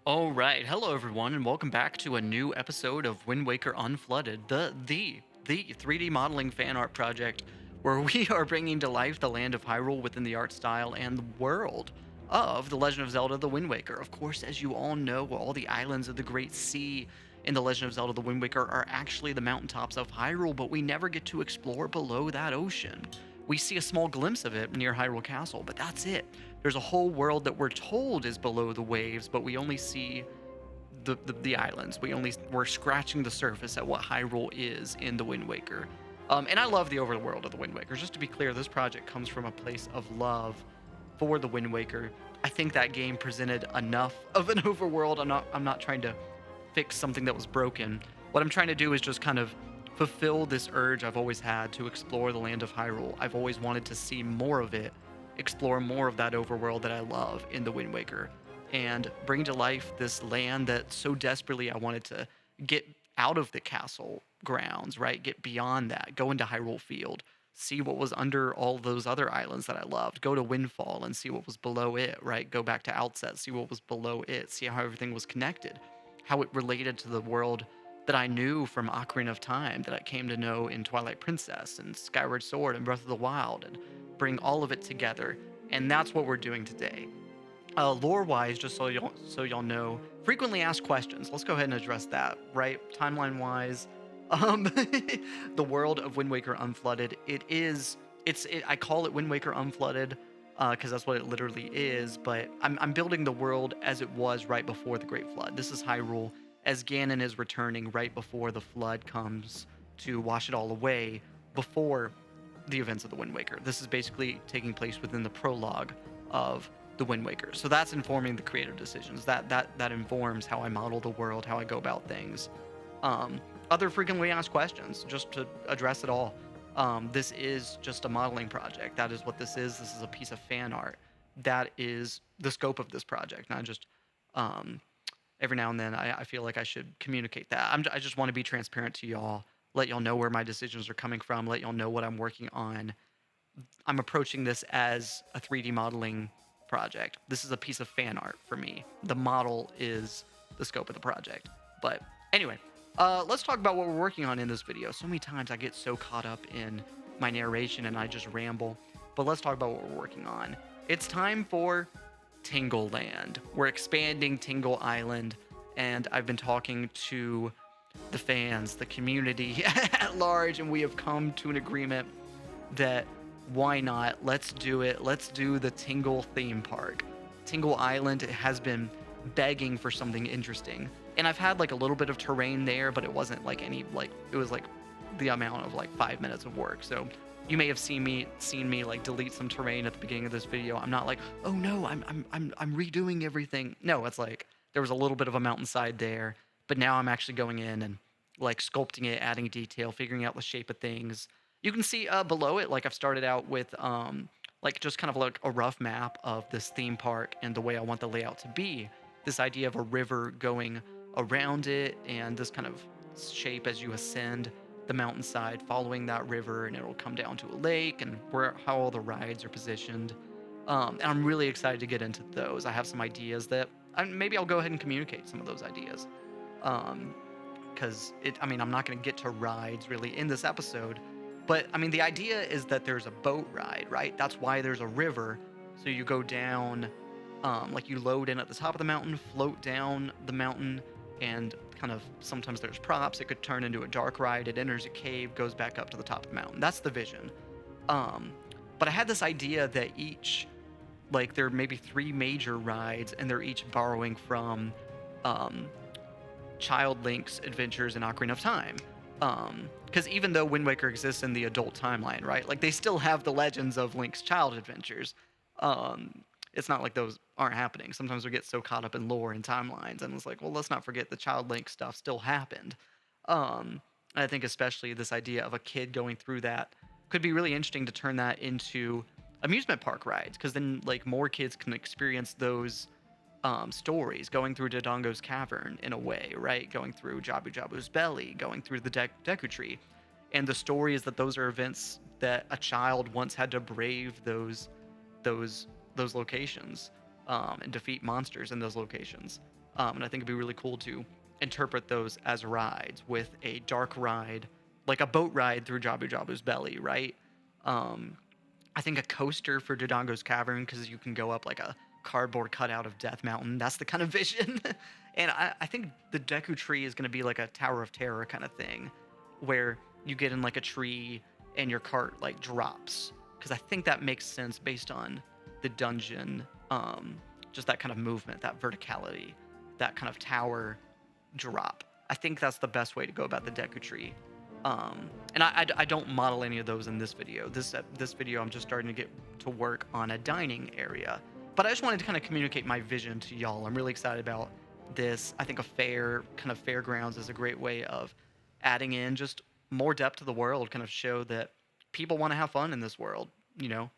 All right, hello everyone, and welcome back to a new episode of Wind Waker Unflooded, the 3D modeling fan art project, where we are bringing to life the land of Hyrule within the art style and the world of The Legend of Zelda: The Wind Waker. Of course, as you all know, all the islands of the Great Sea in The Legend of Zelda: The Wind Waker are actually the mountaintops of Hyrule, but we never get to explore below that ocean. We see a small glimpse of it near Hyrule Castle, but that's it. There's a whole world that we're told is below the waves, but we only see the islands. We're scratching the surface at what Hyrule is in the Wind Waker. And I love the overworld of the Wind Waker. Just to be clear, this project comes from a place of love for the Wind Waker. I think that game presented enough of an overworld. I'm not trying to fix something that was broken. What I'm trying to do is just kind of fulfill this urge I've always had to explore the land of Hyrule. I've always wanted to see more of it, explore more of that overworld that I love in the Wind Waker, and bring to life this land that so desperately I wanted to get out of the castle grounds, right? Get beyond that, go into Hyrule Field, see what was under all those other islands that I loved, go to Windfall and see what was below it, right? Go back to Outset, see what was below it, see how everything was connected, how it related to the world that I knew from Ocarina of Time, that I came to know in Twilight Princess and Skyward Sword and Breath of the Wild, and bring all of it together. And that's what we're doing today. Lore-wise, just so y'all know, frequently asked questions. Let's go ahead and address that, right? Timeline-wise, um, the world of Wind Waker Unflooded. I call it Wind Waker Unflooded because that's what it literally is. But I'm building the world as it was right before the Great Flood. This is Hyrule as Ganon is returning right before the flood comes to wash it all away. Before the events of the Wind Waker, this is basically taking place within the prologue of the Wind Waker. So that's informing the creative decisions. That informs how I model the world, how I go about things. Um, Other frequently asked questions, just to address it all. This is just a modeling project. That is what this is. This is a piece of fan art. That is the scope of this project. Not just um, every now and then I feel like I should communicate that. I just want to be transparent to y'all, let y'all know where my decisions are coming from, let y'all know what I'm working on. I'm approaching this as a 3D modeling project. This is a piece of fan art for me. The model is the scope of the project. But anyway, let's talk about what we're working on in this video. So many times I get so caught up in my narration and I just ramble. But let's talk about what we're working on. It's time for Tingle Land. We're expanding Tingle Island, and I've been talking to the fans, the community at large, and we have come to an agreement that why not? Let's do it. Let's do the Tingle theme park. Tingle Island has been begging for something interesting. And I've had like a little bit of terrain there, but it wasn't like it was like the amount of like 5 minutes of work. So you may have seen me like delete some terrain at the beginning of this video. I'm not like, oh no, I'm redoing everything. No, it's like there was a little bit of a mountainside there, but now I'm actually going in and like sculpting it, adding detail, figuring out the shape of things. You can see below it, like I've started out with like just kind of like a rough map of this theme park and the way I want the layout to be. This idea of a river going around it and this kind of shape as you ascend the mountainside, following that river, and it'll come down to a lake, and where how all the rides are positioned. And I'm really excited to get into those. I have some ideas that maybe I'll go ahead and communicate some of those ideas. Um, because I mean, I'm not going to get to rides really in this episode, but I mean, the idea is that there's a boat ride, right? That's why there's a river. So you go down, like you load in at the top of the mountain, float down the mountain, and kind of sometimes there's props. It could turn into a dark ride. It enters a cave, goes back up to the top of the mountain. That's the vision. Um, but I had this idea that each, like, there are maybe three major rides, and they're each borrowing from um, Child Link's adventures in Ocarina of Time. Because even though Wind Waker exists in the adult timeline, right? Like they still have the legends of Link's child adventures. Um, it's not like those aren't happening. Sometimes we get so caught up in lore and timelines, and it's like, well, let's not forget the Child Link stuff still happened. I think especially this idea of a kid going through that could be really interesting to turn that into amusement park rides, because then like more kids can experience those stories, going through Dodongo's cavern in a way, right? Going through Jabu Jabu's belly, going through the Deku Tree. And the story is that those are events that a child once had to brave those those locations and defeat monsters in those locations. And I think it'd be really cool to interpret those as rides, with a dark ride, like a boat ride through Jabu Jabu's belly, right? Um, I think a coaster for Dodongo's Cavern, because you can go up like a cardboard cutout of Death Mountain. That's the kind of vision. And I think the Deku Tree is going to be like a Tower of Terror kind of thing, where you get in like a tree and your cart like drops. Because I think that makes sense based on the dungeon, just that kind of movement, that verticality, that kind of tower drop. I think that's the best way to go about the Deku Tree. And I don't model any of those in this video. This video, I'm just starting to get to work on a dining area. But I just wanted to kind of communicate my vision to y'all. I'm really excited about this. I think a fair, kind of fairgrounds is a great way of adding in just more depth to the world, kind of show that people want to have fun in this world, you know?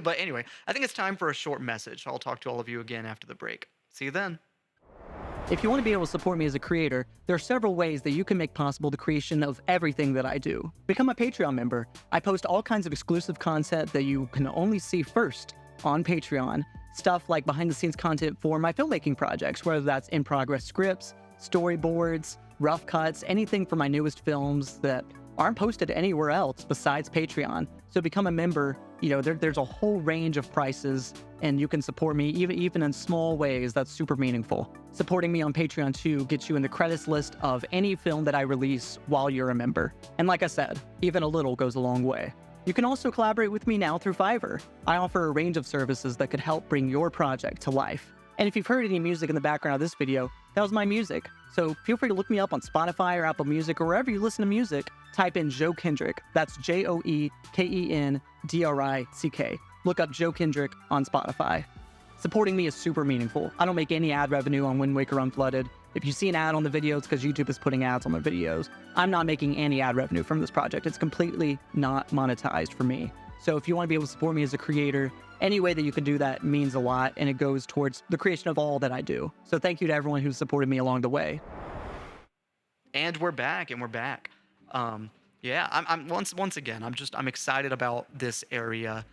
But anyway, I think it's time for a short message. I'll talk to all of you again after the break. See you then. If you want to be able to support me as a creator, there are several ways that you can make possible the creation of everything that I do. Become a Patreon member. I post all kinds of exclusive content that you can only see first on Patreon. Stuff like behind-the-scenes content for my filmmaking projects, whether that's in-progress scripts, storyboards, rough cuts, anything for my newest films that aren't posted anywhere else besides Patreon. So become a member. You know, there's a whole range of prices, and you can support me even in small ways. That's super meaningful. Supporting me on Patreon too gets you in the credits list of any film that I release while you're a member. And like I said, even a little goes a long way. You can also collaborate with me now through Fiverr. I offer a range of services that could help bring your project to life. And if you've heard any music in the background of this video, that was my music. So feel free to look me up on Spotify or Apple Music or wherever you listen to music. Type in Joe Kendrick. That's JoeKendrick. Look up Joe Kendrick on Spotify. Supporting me is super meaningful. I don't make any ad revenue on Wind Waker Unflooded. If you see an ad on the videos, because YouTube is putting ads on my videos, I'm not making any ad revenue from this project. It's completely not monetized for me. So if you want to be able to support me as a creator, any way that you can do that means a lot, and it goes towards the creation of all that I do. So thank you to everyone who's supported me along the way. And we're back, yeah, I'm once again, I'm excited about this area.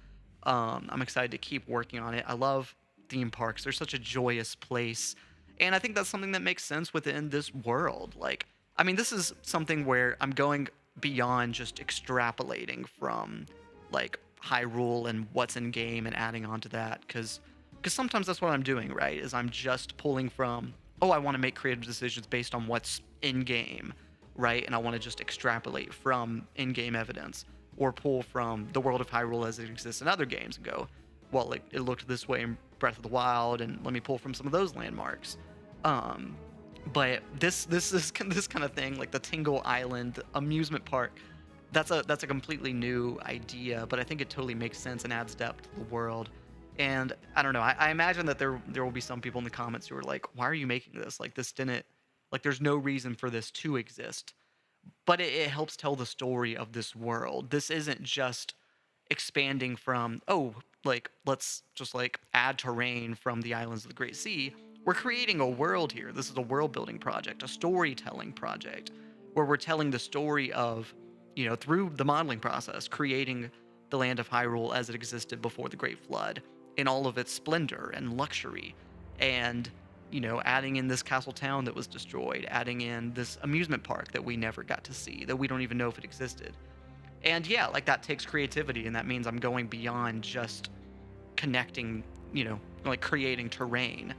I'm excited to keep working on it. I love theme parks. They're such a joyous place. And I think that's something that makes sense within this world. Like, I mean, this is something where I'm going beyond just extrapolating from like Hyrule and what's in game and adding on to that, because sometimes that's what I'm doing, right? Is I'm just pulling from, oh, I want to make creative decisions based on what's in game, right? And I want to just extrapolate from in-game evidence, or pull from the world of Hyrule as it exists in other games and go, well, it looked this way in Breath of the Wild, and let me pull from some of those landmarks. But this kind of thing, like the Tingle Island amusement park, that's a completely new idea, but I think it totally makes sense and adds depth to the world. And I don't know, I imagine that there will be some people in the comments who are like, why are you making this? Like, this didn't, like, there's no reason for this to exist. But it helps tell the story of this world. This isn't just expanding from, oh, like, let's just like add terrain from the islands of the Great Sea. We're creating a world here. This is a world building project, a storytelling project, where we're telling the story of, you know, through the modeling process, creating the land of Hyrule as it existed before the Great Flood, in all of its splendor and luxury, and, you know, adding in this castle town that was destroyed, adding in this amusement park that we never got to see, that we don't even know if it existed. And yeah, like, that takes creativity, and that means I'm going beyond just connecting, you know, like creating terrain.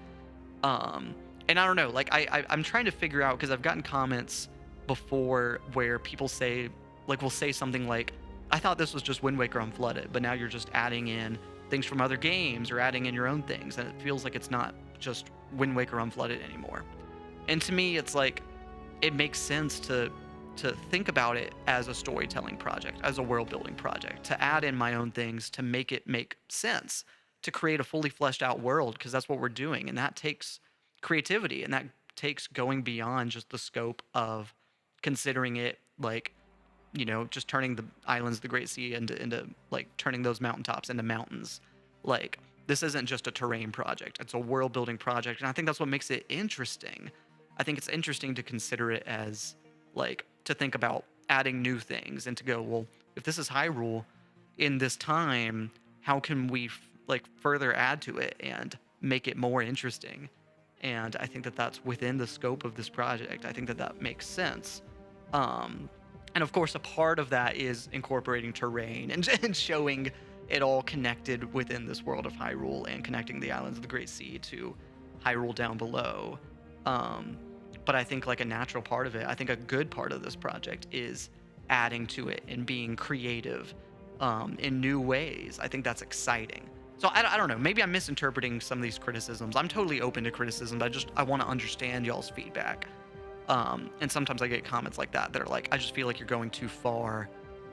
And I don't know, like, I'm trying to figure out, because I've gotten comments before where people say, like, will say something like, I thought this was just Wind Waker Unflooded, but now you're just adding in things from other games or adding in your own things, and it feels like it's not just Wind Waker Unflooded anymore. And to me, it's like, it makes sense to think about it as a storytelling project, as a world building project, to add in my own things, to make it make sense, to create a fully fleshed out world, because that's what we're doing. And that takes creativity, and that takes going beyond just the scope of considering it like, you know, just turning the islands of the Great Sea into like turning those mountaintops into mountains. Like, this isn't just a terrain project, it's a world building project. And I think that's what makes it interesting. I think it's interesting to consider it as, like, to think about adding new things and to go, well, if this is Hyrule in this time, how can we like further add to it and make it more interesting? and I think that that's within the scope of this project. I think that that makes sense. Um, and of course, a part of that is incorporating terrain and showing it all connected within this world of Hyrule and connecting the islands of the Great Sea to Hyrule down below. Um, but I think like a natural part of it, I think a good part of this project is adding to it and being creative in new ways. I think that's exciting. So I don't know. Maybe I'm misinterpreting some of these criticisms. I'm totally open to criticism. I want to understand y'all's feedback. And sometimes I get comments like that that are like, I just feel like you're going too far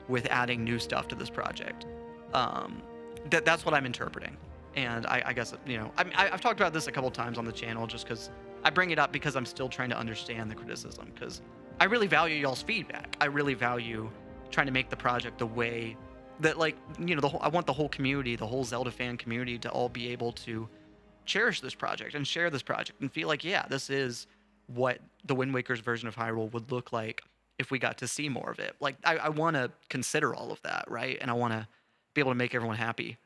with adding new stuff to this project. That's what I'm interpreting. And I guess, you know, I've talked about this a couple times on the channel just because I bring it up because I'm still trying to understand the criticism, because I really value y'all's feedback. I really value trying to make the project the way that, like, you know, I want the whole community, the whole Zelda fan community, to all be able to cherish this project and share this project and feel like, yeah, this is what the Wind Waker's version of Hyrule would look like if we got to see more of it. Like, I want to consider all of that, right? And I want to be able to make everyone happy.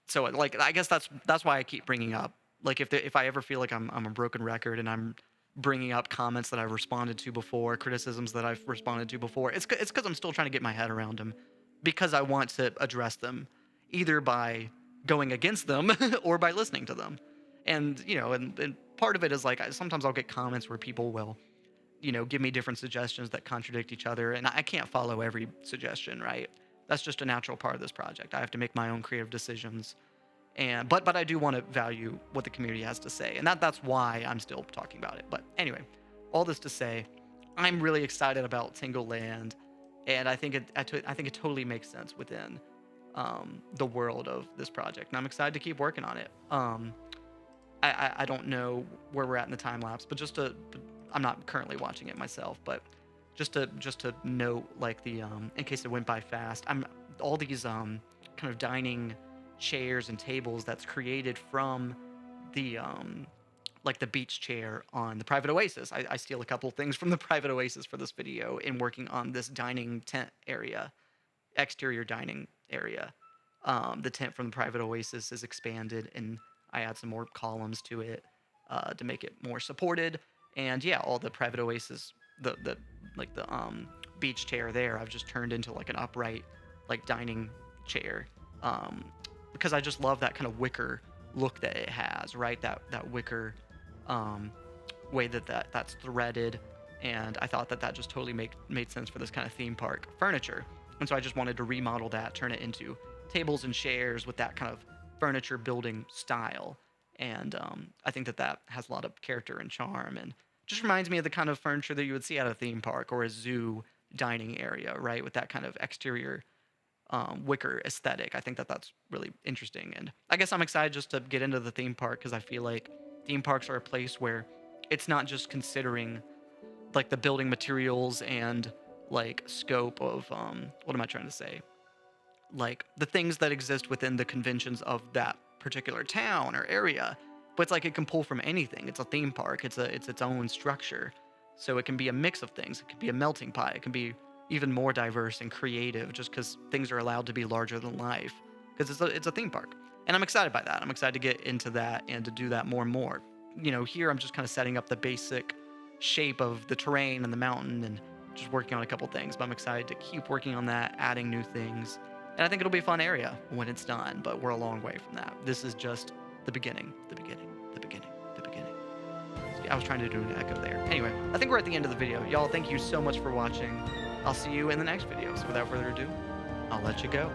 So like, I guess that's why I keep bringing up, like, if I ever feel like I'm a broken record and I'm bringing up comments that I've responded to before, criticisms that I've responded to before, it's because I'm still trying to get my head around them, because I want to address them either by going against them or by listening to them. And, you know, and part of it is like, sometimes I'll get comments where people will, you know, give me different suggestions that contradict each other, and I can't follow every suggestion, right? That's just a natural part of this project. I have to make my own creative decisions. And but I do want to value what the community has to say, and that's why I'm still talking about it. But anyway, all this to say, I'm really excited about Tingle Land, and I think it totally makes sense within the world of this project, and I'm excited to keep working on it. I don't know where we're at in the time lapse, but I'm not currently watching it myself, but just to note, like, the in case it went by fast, I'm all these kind of dining chairs and tables that's created from the like the beach chair on the private oasis. I steal a couple things from the private oasis for this video in working on this dining tent area, exterior dining area. The tent from the private oasis is expanded, and I add some more columns to it to make it more supported. And yeah, all the private oasis, the beach chair there, I've just turned into like an upright, like, dining chair. Because I just love that kind of wicker look that it has, right? That wicker way that's threaded, and I thought that just totally made sense for this kind of theme park furniture. And so I just wanted to remodel that, turn it into tables and chairs with that kind of furniture building style. And I think that has a lot of character and charm, and just reminds me of the kind of furniture that you would see at a theme park or a zoo dining area, right? With that kind of exterior wicker aesthetic. I think that's really interesting, and I guess I'm excited just to get into the theme park, because I feel like theme parks are a place where it's not just considering like the building materials and like scope of what am I trying to say, like the things that exist within the conventions of that particular town or area, but it's like it can pull from anything. It's a theme park. It's its own structure, so it can be a mix of things. It could be a melting pot. It can be even more diverse and creative, just because things are allowed to be larger than life, because it's a theme park. And I'm excited by that. I'm excited to get into that and to do that more and more. You know, here I'm just kind of setting up the basic shape of the terrain and the mountain and just working on a couple things, but I'm excited to keep working on that, adding new things. And I think it'll be a fun area when it's done, but we're a long way from that. This is just the beginning, the beginning, the beginning, the beginning. I was trying to do an echo there. Anyway, I think we're at the end of the video. Y'all, thank you so much for watching. I'll see you in the next video. So without further ado, I'll let you go.